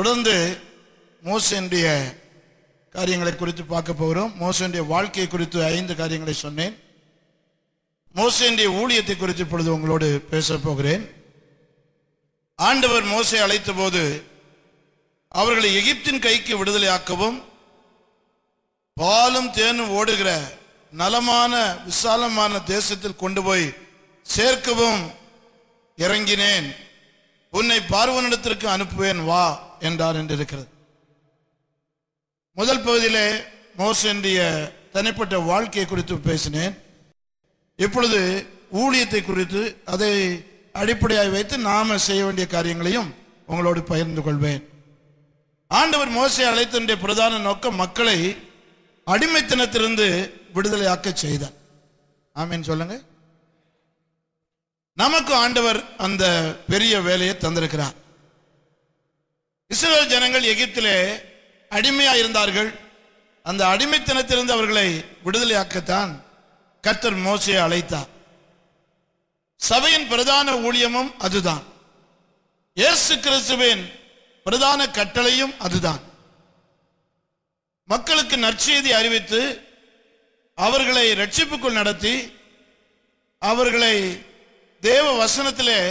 தொடர்ந்து மோசேயுடைய காரியங்களை குறித்து பார்க்க போகிறோம். மோசேயுடைய வாழ்க்கையை குறித்து 5 காரியங்களை சொன்னேன். மோசேயுடைய ஊழியத்தை குறித்து இப்பொழுது உங்களோடு பேச போகிறேன். ஆண்டவர் மோசே அழைத்த போது அவர்களை எகிப்தின் கைக்கு விடுதலையாக்கவும் பாலும் தேனும் ஓடுகிற நலமான விசாலமான தேசத்தில் கொண்டு போய் சேர்க்கவும் இறங்கினேன். உன்னை பார்வோனிடத்திற்கு அனுப்புவேன் வா என்றார் என்று இருக்கிறது. முதல் பகுதியிலே மோசேயுடைய தனிப்பட்ட வாழ்க்கையை குறித்து பேசினேன். இப்பொழுது ஊழியத்தை குறித்து அதை அடிப்படையாக வைத்து நாம செய்ய வேண்டிய காரியங்களையும் உங்களோடு பகிர்ந்து கொள்வேன். ஆண்டவர் மோசே அழைத்தனுடைய பிரதான நோக்கம் மக்களை அடிமைத்தனத்திலிருந்து விடுதலையாக்க செய்தார். ஆமீன் சொல்லுங்க. நமக்கு ஆண்டவர் அந்த பெரிய வேலையை தந்திருக்கிறார். இஸ்ரவேல் ஜனங்கள் எகிப்திலே அடிமையா இருந்தார்கள். அந்த அடிமைத்தனத்திலிருந்து அவர்களை விடுதலையாக்கத்தான் கர்த்தர் மோசேயை அழைத்தார். சபையின் பிரதான ஊழியமும் அதுதான். இயேசு கிறிஸ்துவின் பிரதான கட்டளையும் அதுதான். மக்களுக்கு நற்செய்தி அறிவித்து அவர்களை ரட்சிப்புக்குள் நடத்தி அவர்களை தேவ வசனத்திலே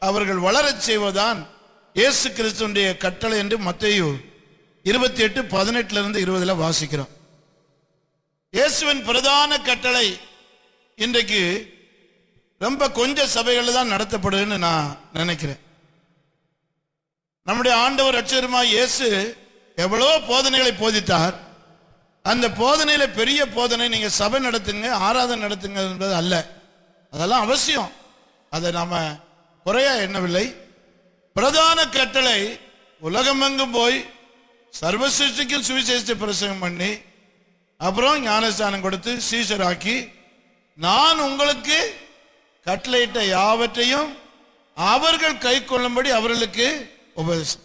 அவர்கள் வளரச் செய்வதுதான் இயேசு கிறிஸ்துவினுடைய கட்டளை என்று மத்தேயு 28:18-20 வாசிக்கிறோம். இயேசுவின் பிரதான கட்டளை இன்றைக்கு ரொம்ப கொஞ்சம் சபைகளில் தான் நடத்தப்படுதுன்னு நான் நினைக்கிறேன். நம்முடைய ஆண்டவர் ரட்சகருமாய் இயேசு எவ்வளோ போதனைகளை போதித்தார். அந்த போதனையில பெரிய போதனை நீங்க சபை நடத்துங்க, ஆராதனை நடத்துங்க என்பது அல்ல. அதெல்லாம் அவசியம், அதை நாம குறையா எண்ணவில்லை. பிரதான கட்டளை உலகமெங்கும் போய் சர்வ சிருஷ்டிக்கும் சுவிசேஷத்தை பிரசங்கம் பண்ணி அப்புறம் ஞானஸ்தானம் கொடுத்து சீஷராக்கி நான் உங்களுக்கு கட்டளையிட்ட யாவற்றையும் அவர்கள் கை கொள்ளும்படி அவர்களுக்கு உபதேசம்.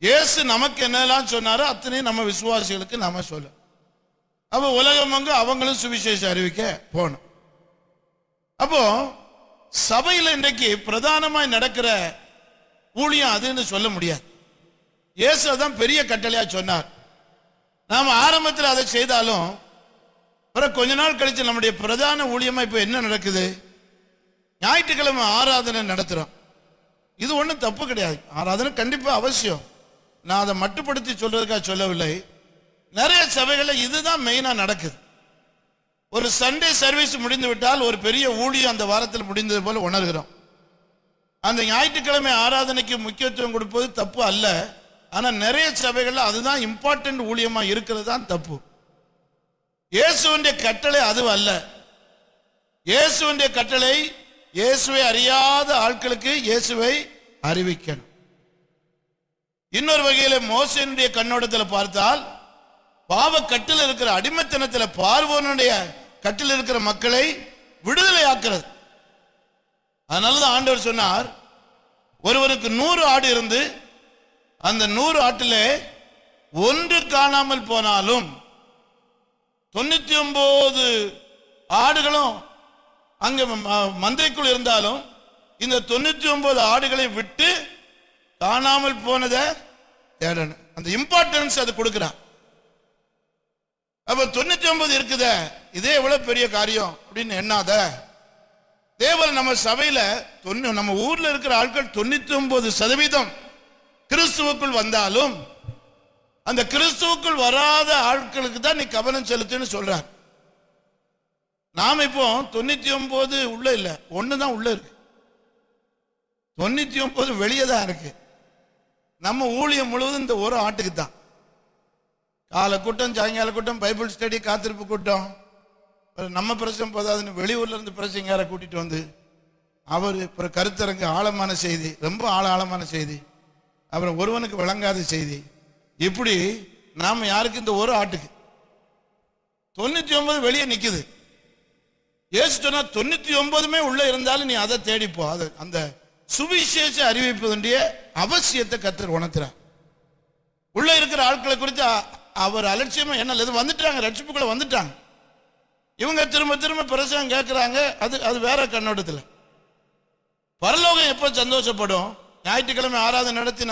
இயேசு நமக்கு என்னெல்லாம் சொன்னாரோ அத்தனையும் நம்ம விசுவாசிகளுக்கு நாம சொல்ல. அப்போ உலகமெங்கு அவங்களும் சுவிசேஷம் அறிவிக்க போனோம். அப்போ சபையில் இன்றைக்கு பிரதானமாய் நடக்கிற ஊழியம் அதுன்னு சொல்ல முடியாது. இயேசு அதான் பெரிய கட்டளையா சொன்னார். நாம் ஆரம்பத்தில் அதை செய்தாலும் பிறகு கொஞ்ச நாள் கழிச்சு நம்முடைய பிரதான ஊழியமா இப்ப என்ன நடக்குது? ஞாயிற்றுக்கிழமை ஆராதனை நடத்துறோம். இது ஒன்றும் தப்பு கிடையாது. ஆராதனை கண்டிப்பா அவசியம். நான் அதை மட்டுப்படுத்தி சொல்றதுக்காக சொல்லவில்லை. நிறைய சபைகளில் இதுதான் மெயினா நடக்குது. ஒரு சண்டே சர்வீஸ் முடிந்து விட்டால் ஒரு பெரிய ஊழியம் அந்த வாரத்தில் முடிந்தது போல உணர்கிறோம். அந்த ஞாயிற்றுக்கிழமை ஆராதனைக்கு முக்கியத்துவம் கொடுப்பது தப்பு அல்ல. ஆனா நிறைய சபைகள்ல அதுதான் இம்பார்ட்டன்ட் ஊழியமா இருக்கிறது தான் தப்பு. இயேசுவின் கட்டளை அது அல்ல. இயேசுவின் கட்டளை இயேசுவை அறியாத ஆட்களுக்கு இயேசுவை அறிவிக்கணும். இன்னொரு வகையில மோசேயுடைய கண்ணோட்டத்தில் பார்த்தால் பாவ கட்டில் இருக்கிற அடிமைத்தனத்தில் பார்வோனுடைய கட்டில் இருக்கிற மக்களை விடுதலை ஆக்கிறது. அதனாலதான் ஆண்டவர் சொன்னார், ஒருவருக்கு 100 ஆடு இருந்து அந்த 100 ஆட்டிலே ஒன்று காணாமல் போனாலும் 99 ஆடுகளும் அங்க மந்தைக்குள் இருந்தாலும் இந்த 99 ஆடுகளை விட்டு காணாமல் போனதை தேடணும். அந்த இம்பார்ட்டன்ஸ் அது கொடுக்கிறான். அப்ப 99 இருக்குத, இதே எவ்வளவு பெரிய காரியம் அப்படின்னு எண்ணாத. தேவன் நம்ம சபையில நம்ம ஊர்ல இருக்கிற ஆட்கள் 99% கிறிஸ்துவுக்குள் வந்தாலும் அந்த கிறிஸ்துவுக்குள் வராத ஆட்களுக்கு தான் நீ கவனம் செலுத்துன்னு சொல்றார். நாம இப்போ 99 உள்ள இல்ல, ஒண்ணுதான் உள்ள இருக்கு. 99 வெளியே தான் இருக்கு. நம்ம ஊழியம் முழுவதும் இந்த ஒரு ஆட்டுக்கு தான். காலை கூட்டம், சாயங்கால கூட்டம், பைபிள் ஸ்டடி, காத்திருப்பு கூட்டம். நம்ம பிரசங்கம் போதாதுன்னு வெளியூர்ல இருந்து பிரசங்கார கூட்டிட்டு வந்து அவர் கருத்தரங்கு, ஆழமான செய்தி, ரொம்ப ஆழமான செய்தி, அப்புறம் ஒருவனுக்கு விளங்காத செய்தி. இப்படி நாம யாருக்கு இந்த ஒரு ஆட்டுக்கு 99 வெளியே நிக்குது. இயேசு சொன்னா 99 உள்ள இருந்தாலும் நீ அதை தேடிப்போ. அந்த சுவிசேஷ அறிவிப்பதனுடைய அவசியத்தை கர்த்தர் உணர்த்துறார். உள்ள இருக்கிற ஆட்களை குறித்து அவர் அலட்சியமா என்ன வந்துட்டாங்க, ரட்சிப்புக்குள்ள வந்துட்டாங்க. இவங்க திரும்ப திரும்ப பிரசங்கம் கேட்கிறாங்க. அது வேற கண்ணோட்டத்தில். பரலோகம் எப்போ சந்தோஷப்படும்? ஞாயிற்றுக்கிழமை ஆராதனை நடத்தி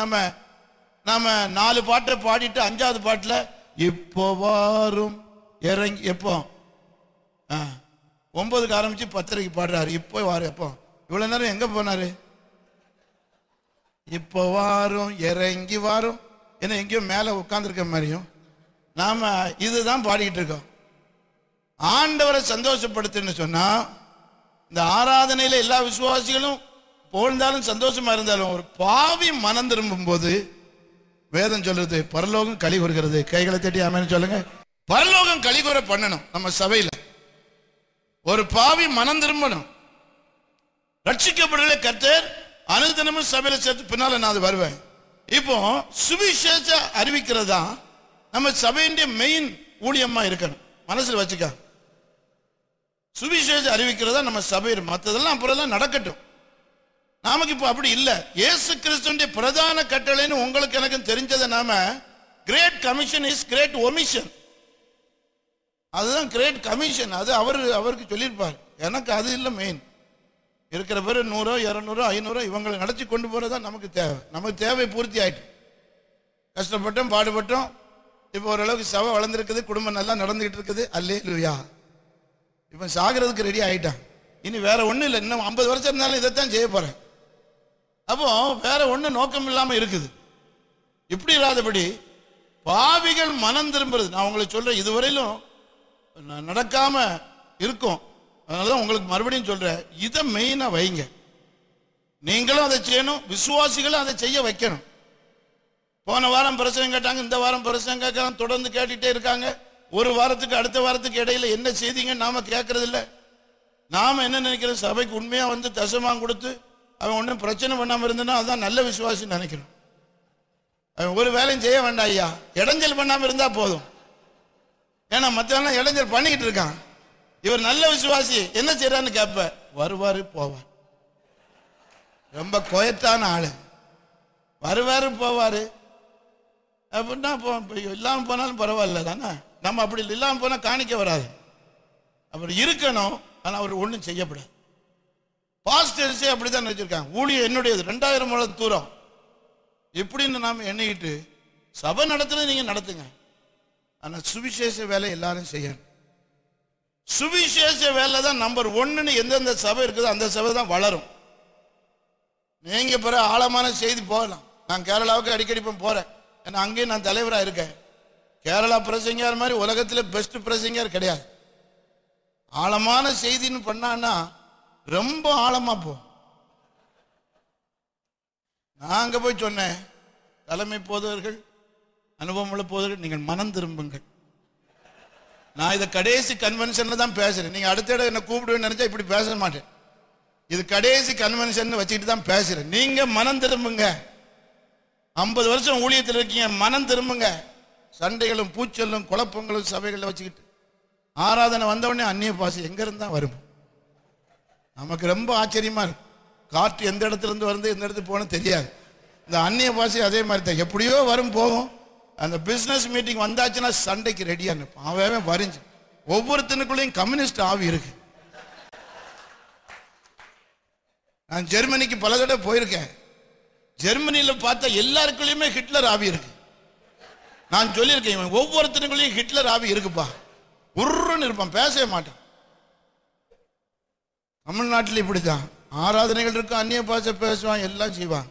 நாம 4 பாட்டை பாடிட்டு 5வது பாட்டுல இப்போ வாரும் இறங்கி எப்போ 9க்கு ஆரம்பிச்சு 10:30 பாடுறாரு. இப்போ வாரு. எப்போ இவ்வளவு நேரம் எங்க போனாரு? இப்போ வாரும் இறங்கி வாரும். என்ன எங்கேயோ மேல உட்கார்ந்துருக்க மாதிரியும் நாம இதுதான் பாடிக்கிட்டு இருக்கோம். ஆண்டவரை சந்தோஷப்படுத்துன்னு சொன்னா இந்த ஆராதனையில எல்லா விசுவாசிகளும் போழ்ந்தாலும் சந்தோஷமா இருந்தாலும் ஒரு பாவி மனம் திரும்பும் போது வேதம் சொல்றது பரலோகம் களி கூறுகிறது. கைகளை தட்டி ஆமென் சொல்லுங்க. பரலோகம் களி கூற பண்ணணும். நம்ம சபையில ஒரு பாவி மனம் திரும்பணும். ரட்சிக்கப்படுகிற கர்த்தர் அனுதினமும் சபையில சேர்த்து பின்னால நான் அது வருவேன். இப்போ சுவிசேஷ அறிவிக்கிறது தான் நம்ம சபையினுடைய மெயின் ஊழியமா இருக்கணும். மனசுல வச்சுக்க. சுவிசேஷ அறிவிக்கிறதா நம்ம சபையில், மற்றதெல்லாம் அப்புறம் நடக்கட்டும். நமக்கு இப்போ அப்படி இல்லை. இயேசு கிறிஸ்துவின் பிரதான கட்டளைன்னு உங்களுக்கு எனக்கு தெரிஞ்சதை நாம great commission is great omission. அதுதான் கிரேட் கமிஷன். அது அவருக்கு சொல்லியிருப்பார். எனக்கு அது இல்லை மெயின். இருக்கிற பேர் 100, 200, 500 இவங்களை நடத்தி கொண்டு போறதா நமக்கு தேவை. நமக்கு தேவை பூர்த்தி ஆயிட்டு. கஷ்டப்பட்டோம், பாடுபட்டோம். இப்போ ஓரளவுக்கு சபை வளர்ந்துருக்குது, குடும்பம் நல்லா நடந்துகிட்டு இருக்குது. அல்லேலூயா. இப்போ சாகிறதுக்கு ரெடி ஆயிட்டான். இனி வேற ஒன்றும் இல்லை. இன்னும் 50 வருஷம் இருந்தாலும் இதைத்தான் செய்ய போறேன். அப்போ வேற ஒன்றும் நோக்கம் இல்லாம இருக்குது. இப்படி இல்லாதபடி பாவிகள் மனம் திரும்புறது நான் உங்களுக்கு சொல்றேன். இதுவரையிலும் நடக்காம இருக்கும். அதனாலதான் உங்களுக்கு மறுபடியும் சொல்றேன். இதை மெயினா வைங்க. நீங்களும் அதை செய்யணும், விசுவாசிகளும் அதை செய்ய வைக்கணும். போன வாரம் பிரசங்கம் கேட்டாங்க, இந்த வாரம் பிரசங்கம் கேட்கலாம், தொடர்ந்து கேட்டுட்டே இருக்காங்க. ஒரு வாரத்துக்கு அடுத்த வாரத்துக்கு இடையில என்ன செய்திங்க நாம கேட்கறது இல்லை. நாம என்ன நினைக்கிறோம்? சபைக்கு உண்மையா வந்து தசமாம் கொடுத்து அவன் ஒன்றும் பிரச்சனை பண்ணாம இருந்தா அதுதான் நல்ல விசுவாசின்னு நினைக்கிறோம். அவன் ஒரு வேலையும் செய்ய வேண்டாம் ஐயா, இடைஞ்சல் பண்ணாம இருந்தா போதும். ஏன்னா மற்றவெல்லாம் இடைஞ்சல் பண்ணிக்கிட்டு இருக்கான். இவர் நல்ல விசுவாசி, என்ன செய்யறான்னு கேட்ப, வருவாரு போவார். ரொம்ப கோயத்தான ஆளு, வருவாரு போவாரு அப்படின்னா இல்லாம போனாலும் பரவாயில்ல தானே. நம்ம அப்படி இல்லாம போனா காணிக்க வராது. அப்படி இருக்கணும். ஆனா அவர் ஒன்றும் செய்யப்படாது. பாஸ்டர்ஸே அப்படிதான் வச்சிருக்காங்க. ஊழியம் என்னுடையது, 2000 முழம் தூரம் இப்படின்னு நாம எண்ணிக்கிட்டு சபை நடத்துறது நீங்க நடத்துங்க. ஆனா சுவிசேஷ வேலை எல்லாரும் செய்யணும். சுவிசேஷ வேலை தான் நம்பர் 1ன்னு எந்தெந்த சபை இருக்குதோ அந்த சபை தான் வளரும். நீங்க பிற ஆழமான செய்தி போகலாம். நான் கேரளாவுக்கு அடிக்கடி போறேன். ஏன்னா அங்கேயும் நான் தலைவராக இருக்கேன். கேரளா பிரசங்கர் மாதிரி உலகத்தில் பெஸ்ட் பிரசங்கர் கிடையாது. ஆழமான செய்தின்னு பண்ணான்னா ரொம்ப ஆழமா போ. நான் அங்க போய் சொன்னேன், தலைமை போதவர்கள், அனுபவம் உள்ள போதவர்கள், நீங்கள் மனம் திரும்புங்கள். நான் இதை கடைசி கன்வென்ஷன்ல தான் பேசுறேன். நீங்க அடுத்த இடம் என்ன கூப்பிடுவேன்னு நினைச்சா இப்படி பேச மாட்டேன். இது கடைசி கன்வென்ஷன் வச்சுக்கிட்டு தான் பேசுறேன். நீங்க மனம் திரும்புங்க. 50 வருஷம் ஊழியத்தில் இருக்கீங்க, மனம் திரும்புங்க. சண்டைகளும் பூச்சலும் குழப்பங்களும் சபைகளில் வச்சுக்கிட்டு ஆராதனை வந்தவுடனே அந்நிய பாசை எங்க இருந்தா வரும்? நமக்கு ரொம்ப ஆச்சரியமா இருக்கு. காற்று எந்த இடத்துல இருந்து வந்து எந்த இடத்துக்கு போகணும் தெரியாது. இந்த அந்நிய பாசை அதே மாதிரி தான், எப்படியோ வரும் போகும். அந்த பிசினஸ் மீட்டிங் வந்தாச்சுன்னா சண்டைக்கு ரெடியா இருப்பான். அவன் வரைஞ்சு ஒவ்வொருத்தனுக்குள்ளேயும் கம்யூனிஸ்ட் ஆவி இருக்கு. நான் ஜெர்மனிக்கு பல தடவை போயிருக்கேன். ஜெர்மனியில பார்த்தா எல்லாருக்குள்ளயுமே ஹிட்லர் ஆவி இருக்கு. நான் சொல்லியிருக்கேன், ஒவ்வொருத்தனுக்குள்ளேயும் ஹிட்லர் ஆவி இருக்குப்பா. உருன்னு இருப்பான், பேசவே மாட்டான். தமிழ்நாட்டில் இப்படித்தான். ஆராதனைகள் இருக்கும், அந்நிய பாஷை பேசுவான், எல்லாம் செய்வான்.